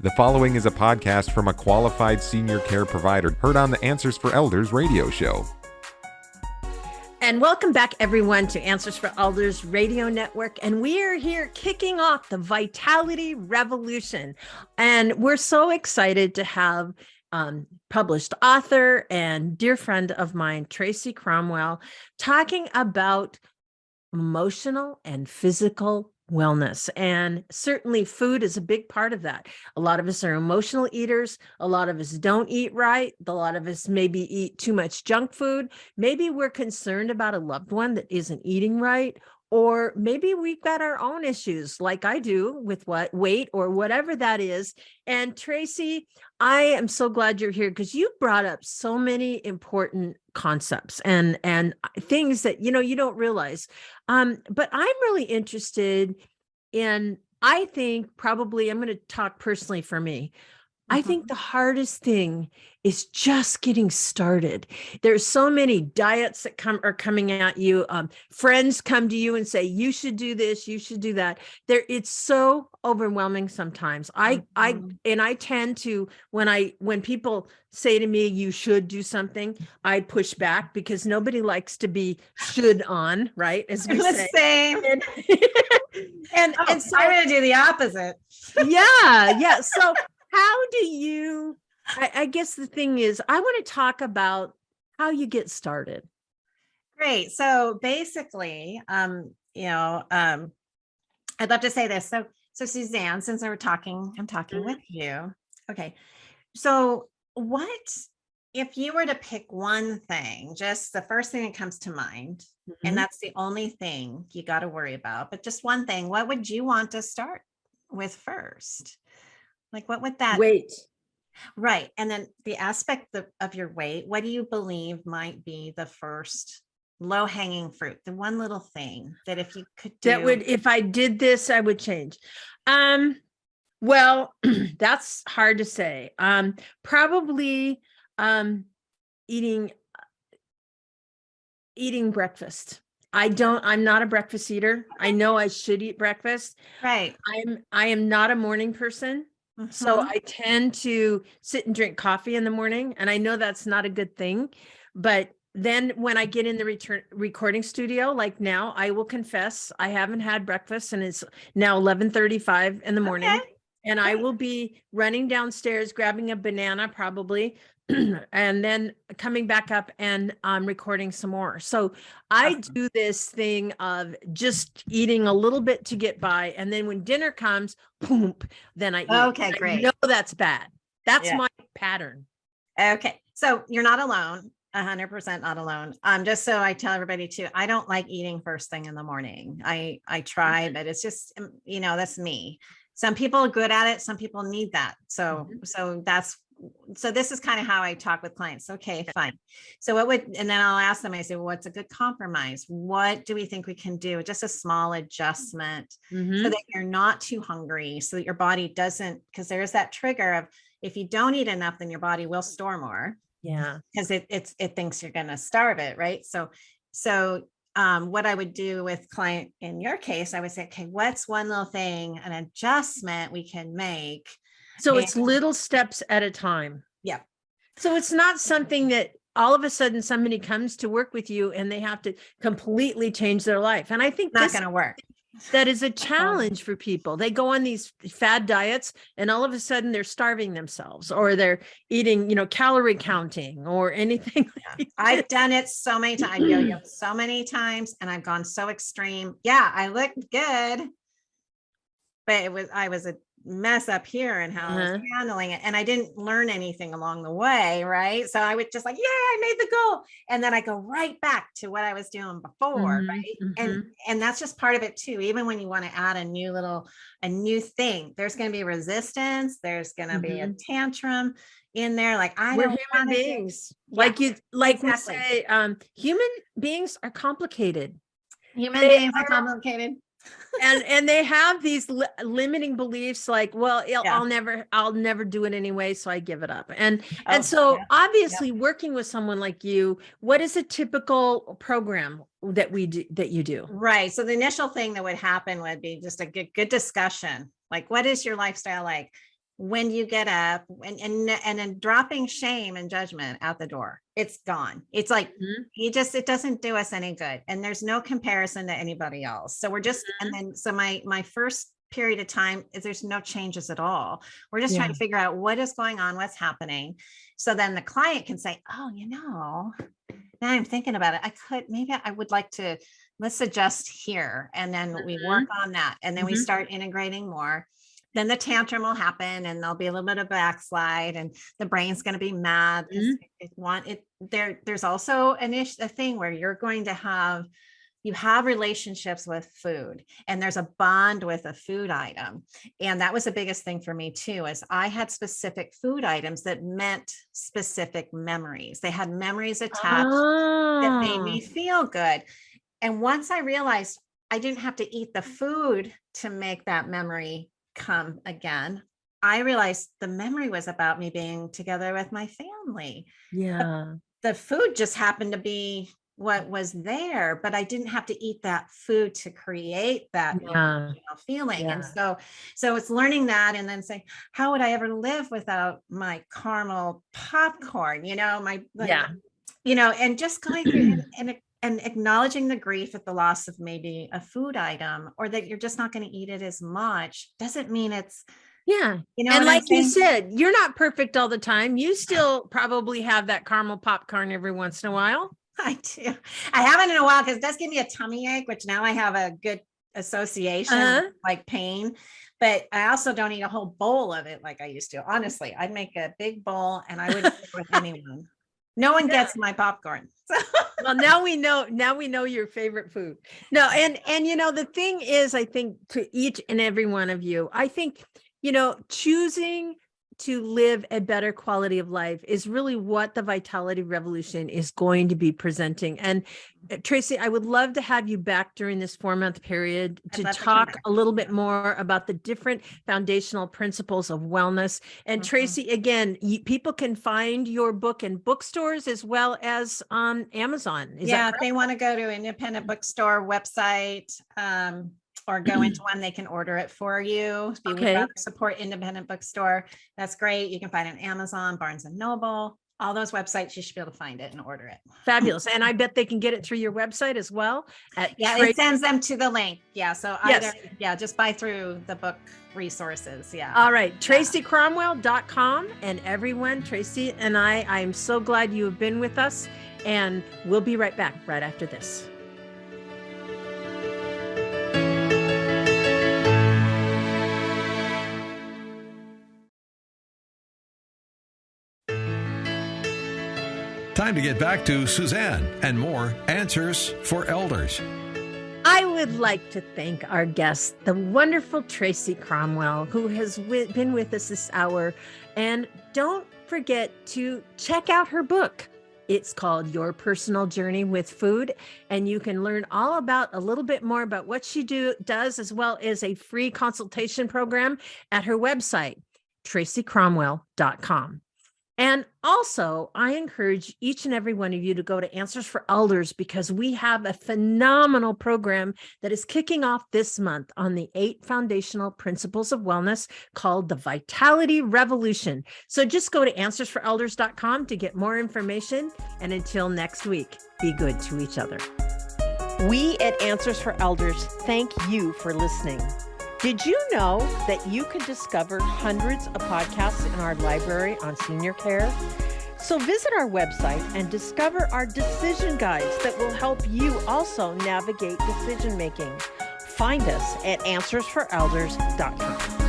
The following is a podcast from a qualified senior care provider heard on the Answers for Elders radio show. And welcome back, everyone, to Answers for Elders Radio Network. And we are here kicking off the Vitality Revolution. And we're so excited to have published author and dear friend of mine, Tracy Cromwell, talking about emotional and physical wellness. And certainly food is a big part of that. A lot of us are emotional eaters. A lot of us don't eat right. A lot of us maybe eat too much junk food. Maybe we're concerned about a loved one that isn't eating right. Or maybe we've got our own issues like I do with what weight or whatever that is. And Tracy, I am so glad you're here because you brought up so many important concepts and things that, you don't realize. But I'm really interested in, I think probably I'm going to talk personally for me. I think the hardest thing is just getting started. There's so many diets that are coming at you. Friends come to you and say, you should do this, you should do that. It's so overwhelming sometimes. I tend to, when people say to me, you should do something, I push back because nobody likes to be should on, right? As we say. Same. And so I'm going to do the opposite. Yeah. So how do you, I guess the thing is, I want to talk about how you get started. Great. So basically, I'd love to say this. So Suzanne, since I'm talking with you. Okay. So what, if you were to pick one thing, just the first thing that comes to mind, and that's the only thing you got to worry about, but just one thing, what would you want to start with first? Like, what would that weight? Right. And then the aspect of your weight, what do you believe might be the first low hanging fruit? The one little thing that if you could do that would, if I did this, I would change. Well, that's hard to say. Probably eating breakfast. I'm not a breakfast eater. I know I should eat breakfast. Right. I am not a morning person. So I tend to sit and drink coffee in the morning, and I know that's not a good thing. But then when I get in the recording studio, like now, I will confess I haven't had breakfast, and it's now 11:35 in the morning. Okay. And I will be running downstairs, grabbing a banana probably, and then coming back up and recording some more. So I do this thing of just eating a little bit to get by. And then when dinner comes, boom, then I eat. Okay, great. No, that's bad. That's my pattern. Okay. So you're not alone. 100% not alone. Just so I tell everybody too, I don't like eating first thing in the morning. I try, but it's just, that's me. Some people are good at it. Some people need that. So this is kind of how I talk with clients. Okay, fine. So and then I'll ask them, I say, well, what's a good compromise? What do we think we can do? Just a small adjustment so that you're not too hungry, so that your body doesn't, because there's that trigger of, if you don't eat enough, then your body will store more. Yeah. Because it thinks you're going to starve it. Right. So what I would do with client in your case, I would say, okay, what's one little thing, an adjustment we can make? So it's little steps at a time. Yeah. So it's not something that all of a sudden somebody comes to work with you and they have to completely change their life. And I think not going to work. That is a challenge for people. They go on these fad diets and all of a sudden they're starving themselves, or they're eating, calorie counting or anything. Like I've done it so many times. I yo-yo so many times, and I've gone so extreme. Yeah, I looked good, but I was a mess up here and how I was handling it. And I didn't learn anything along the way. Right. So I would just like, yeah, I made the goal. And then I go right back to what I was doing before. Right. And that's just part of it too. Even when you want to add a new thing, there's going to be resistance. There's going to be a tantrum in there. Like, we're human beings. Like exactly. We say, human beings are complicated. Human beings are complicated. and they have these limiting beliefs like, well, I'll never do it anyway, so I give it up. And so obviously working with someone like you, what is a typical program that you do? Right. So the initial thing that would happen would be just a good discussion. Like, what is your lifestyle like? when you get up and then dropping shame and judgment out the door. It's gone. It's like, it doesn't do us any good. And there's no comparison to anybody else. So we're just, and then, so my first period of time is there's no changes at all. We're just trying to figure out what is going on, what's happening. So then the client can say, oh, now I'm thinking about it. Maybe I would like to, let's adjust here. And then we work on that. And then we start integrating more. Then the tantrum will happen and there'll be a little bit of backslide and the brain's going to be mad. There's also a thing where you're going to have relationships with food, and there's a bond with a food item. And that was the biggest thing for me too, is I had specific food items that meant specific memories. They had memories attached that made me feel good. And once I realized I didn't have to eat the food to make that memory come again, I realized the memory was about me being together with my family. Yeah. The food just happened to be what was there, but I didn't have to eat that food to create that feeling. And so it's learning that, and then saying, how would I ever live without my caramel popcorn? And just going through and acknowledging the grief at the loss of maybe a food item, or that you're just not going to eat it as much, doesn't mean it's, and like you said, you're not perfect all the time. You still probably have that caramel popcorn every once in a while. I do. I haven't in a while because it does give me a tummy ache, which now I have a good association, like pain. But I also don't eat a whole bowl of it like I used to. Honestly, I'd make a big bowl and I wouldn't share with anyone. No one gets my popcorn. Well, now we know your favorite food. No, and the thing is, I think to each and every one of you, I think, choosing to live a better quality of life is really what the Vitality Revolution is going to be presenting. And Tracy, I would love to have you back during this 4-month period to talk a little bit more about the different foundational principles of wellness. And Tracy, again, people can find your book in bookstores as well as on Amazon. If they want to go to an independent bookstore website, or go into one, they can order it for you. If you would rather support independent bookstore, that's great. You can find it on Amazon, Barnes and Noble, all those websites. You should be able to find it and order it. Fabulous. And I bet they can get it through your website as well. It sends them to the link. So just buy through the book resources. All right. TracyCromwell.com. And everyone, Tracy and I'm so glad you have been with us, and we'll be right back right after this. Time to get back to Suzanne and more Answers for Elders. I would like to thank our guest, the wonderful Tracy Cromwell, who has been with us this hour. And don't forget to check out her book. It's called Your Personal Journey with Food. And you can learn all about a little bit more about what she does, as well as a free consultation program at her website, TracyCromwell.com. And also, I encourage each and every one of you to go to Answers for Elders, because we have a phenomenal program that is kicking off this month on the 8 foundational principles of wellness called the Vitality Revolution. So just go to AnswersForElders.com to get more information. And until next week, be good to each other. We at Answers for Elders thank you for listening. Did you know that you can discover hundreds of podcasts in our library on senior care? So visit our website and discover our decision guides that will help you also navigate decision making. Find us at AnswersForElders.com.